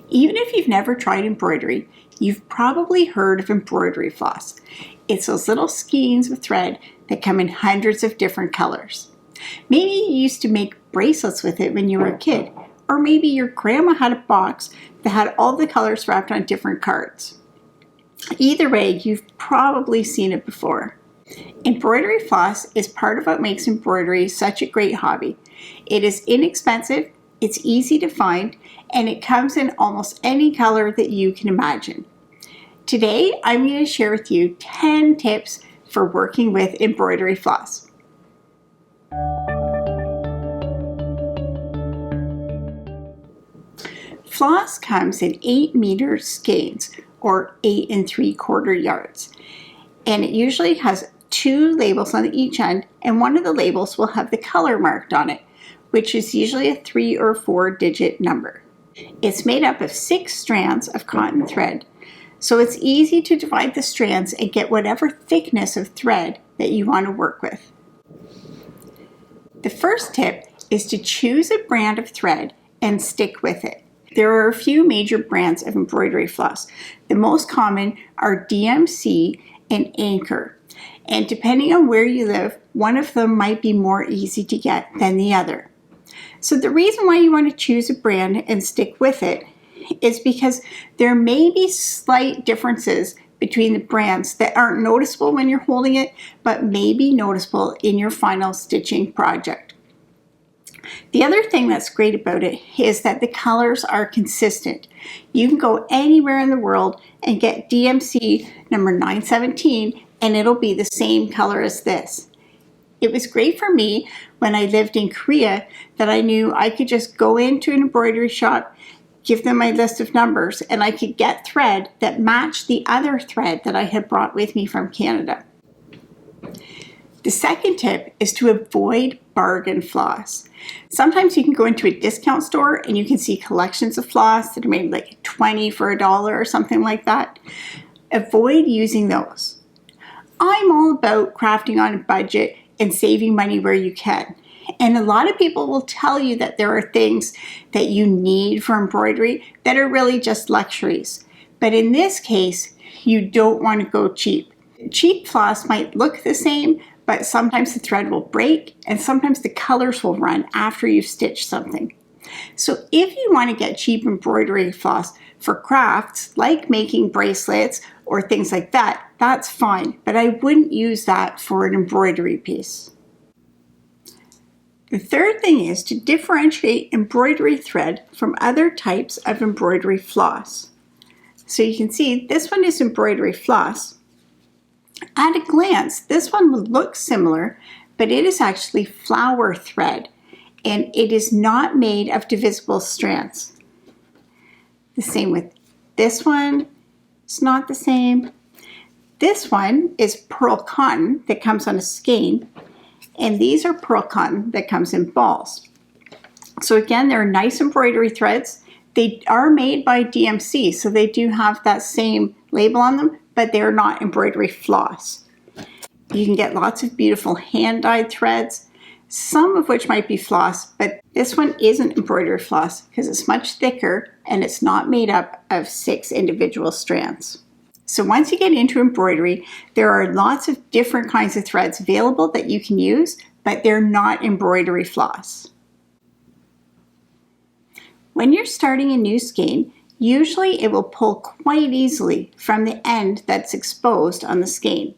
Even if you've never tried embroidery, you've probably heard of embroidery floss. It's those little skeins of thread that come in hundreds of different colors. Maybe you used to make bracelets with it when you were a kid, or maybe your grandma had a box that had all the colors wrapped on different cards. Either way, you've probably seen it before. Embroidery floss is part of what makes embroidery such a great hobby. It is inexpensive, it's easy to find, and it comes in almost any color that you can imagine. Today, I'm going to share with you 10 tips for working with embroidery floss. Floss comes in 8-meter skeins, or 8 3/4 yards, and it usually has 2 labels on each end, and one of the labels will have the color marked on it, which is usually a 3 or 4-digit number. It's made up of 6 strands of cotton thread, so it's easy to divide the strands and get whatever thickness of thread that you want to work with. The first tip is to choose a brand of thread and stick with it. There are a few major brands of embroidery floss. The most common are DMC and Anchor, and depending on where you live, one of them might be more easy to get than the other. So the reason why you want to choose a brand and stick with it is because there may be slight differences between the brands that aren't noticeable when you're holding it, but may be noticeable in your final stitching project. The other thing that's great about it is that the colors are consistent. You can go anywhere in the world and get DMC number 917 and it'll be the same color as this. It was great for me when I lived in Korea that I knew I could just go into an embroidery shop, give them my list of numbers, and I could get thread that matched the other thread that I had brought with me from Canada. The second tip is to avoid bargain floss. Sometimes you can go into a discount store and you can see collections of floss that are maybe like 20 for $1 or something like that. Avoid using those. I'm all about crafting on a budget and saving money where you can. And a lot of people will tell you that there are things that you need for embroidery that are really just luxuries. But in this case, you don't want to go cheap. Cheap floss might look the same, but sometimes the thread will break and sometimes the colors will run after you've stitched something. So if you want to get cheap embroidery floss for crafts like making bracelets or things like that, that's fine, but I wouldn't use that for an embroidery piece. The third thing is to differentiate embroidery thread from other types of embroidery floss. So you can see this one is embroidery floss. At a glance, this one will look similar, but it is actually flower thread, and it is not made of divisible strands. The same with this one, it's not the same. This one is pearl cotton that comes on a skein, and these are pearl cotton that comes in balls. So again, they're nice embroidery threads. They are made by DMC, so they do have that same label on them, but they're not embroidery floss. You can get lots of beautiful hand-dyed threads, some of which might be floss, but this one isn't embroidery floss because it's much thicker and it's not made up of 6 individual strands. So once you get into embroidery, there are lots of different kinds of threads available that you can use, but they're not embroidery floss. When you're starting a new skein, usually it will pull quite easily from the end that's exposed on the skein.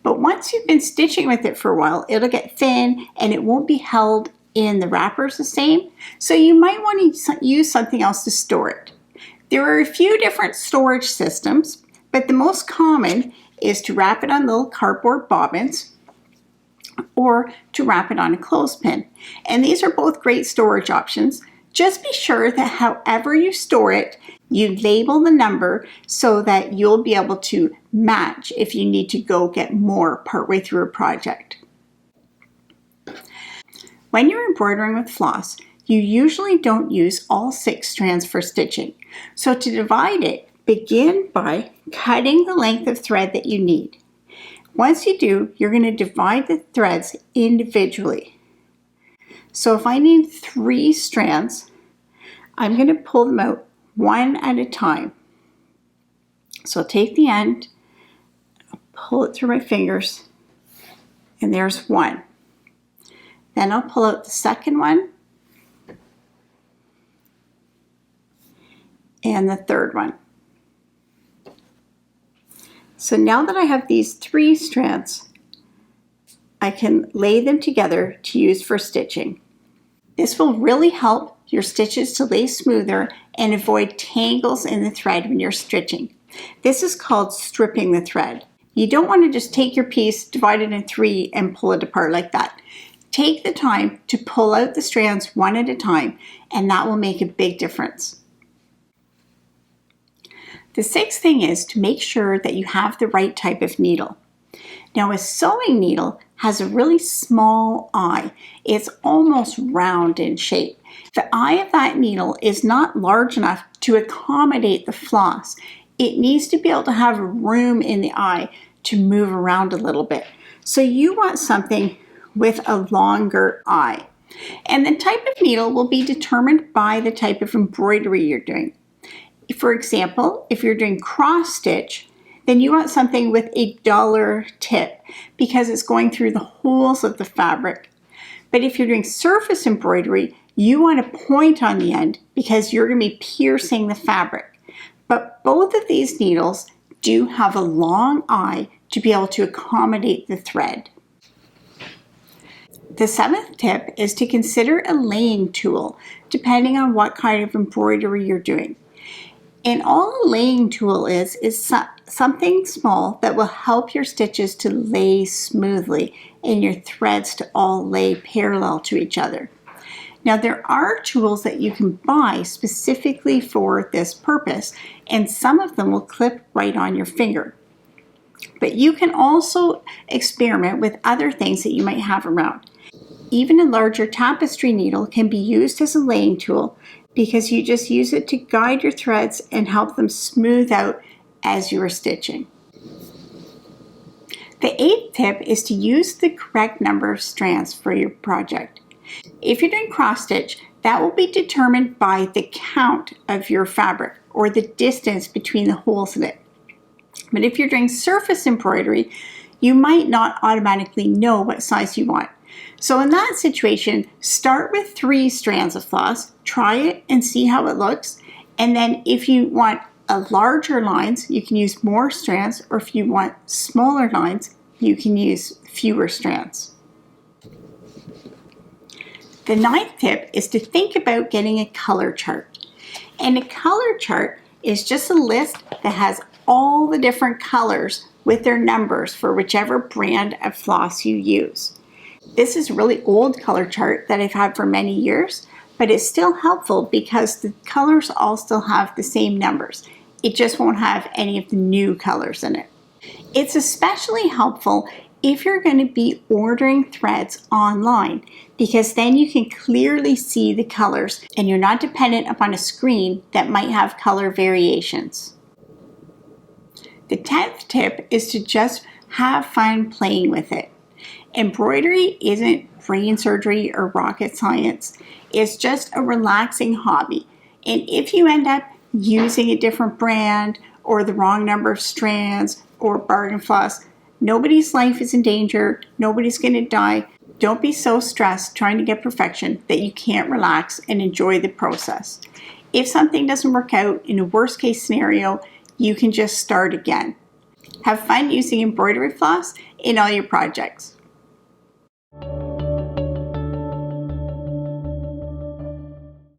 But once you've been stitching with it for a while, it'll get thin and it won't be held in the wrappers the same. So you might want to use something else to store it. There are a few different storage systems, but the most common is to wrap it on little cardboard bobbins or to wrap it on a clothespin. And these are both great storage options. Just be sure that however you store it, you label the number so that you'll be able to match if you need to go get more partway through a project. When you're embroidering with floss, you usually don't use all 6 strands for stitching. So to divide it, begin by cutting the length of thread that you need. Once you do, you're going to divide the threads individually. So if I need 3 strands, I'm going to pull them out one at a time. So I'll take the end, pull it through my fingers, and there's one. Then I'll pull out the second one and the third one. So now that I have these 3 strands, I can lay them together to use for stitching. This will really help your stitches to lay smoother and avoid tangles in the thread when you're stitching. This is called stripping the thread. You don't want to just take your piece, divide it in 3 and pull it apart like that. Take the time to pull out the strands one at a time, and that will make a big difference. The 6th thing is to make sure that you have the right type of needle. Now, a sewing needle has a really small eye. It's almost round in shape. The eye of that needle is not large enough to accommodate the floss. It needs to be able to have room in the eye to move around a little bit. So you want something with a longer eye. And the type of needle will be determined by the type of embroidery you're doing. For example, if you're doing cross stitch, then you want something with a duller tip because it's going through the holes of the fabric. But if you're doing surface embroidery, you want a point on the end because you're going to be piercing the fabric. But both of these needles do have a long eye to be able to accommodate the thread. The 7th tip is to consider a laying tool depending on what kind of embroidery you're doing. And all a laying tool is something small that will help your stitches to lay smoothly and your threads to all lay parallel to each other. Now, there are tools that you can buy specifically for this purpose, and some of them will clip right on your finger. But you can also experiment with other things that you might have around. Even a larger tapestry needle can be used as a laying tool because you just use it to guide your threads and help them smooth out as you are stitching. The 8th tip is to use the correct number of strands for your project. If you're doing cross stitch, that will be determined by the count of your fabric or the distance between the holes in it. But if you're doing surface embroidery, you might not automatically know what size you want. So in that situation, start with 3 strands of floss, try it and see how it looks. And then if you want a larger lines, you can use more strands, or if you want smaller lines, you can use fewer strands. The 9th tip is to think about getting a color chart. And a color chart is just a list that has all the different colors with their numbers for whichever brand of floss you use. This is a really old color chart that I've had for many years, but it's still helpful because the colors all still have the same numbers. It just won't have any of the new colors in it. It's especially helpful if you're going to be ordering threads online, because then you can clearly see the colors and you're not dependent upon a screen that might have color variations. The 10th tip is to just have fun playing with it. Embroidery isn't brain surgery or rocket science. It's just a relaxing hobby. And if you end up using a different brand or the wrong number of strands or bargain floss, nobody's life is in danger. Nobody's going to die. Don't be so stressed trying to get perfection that you can't relax and enjoy the process. If something doesn't work out, in a worst case scenario, you can just start again. Have fun using embroidery floss in all your projects.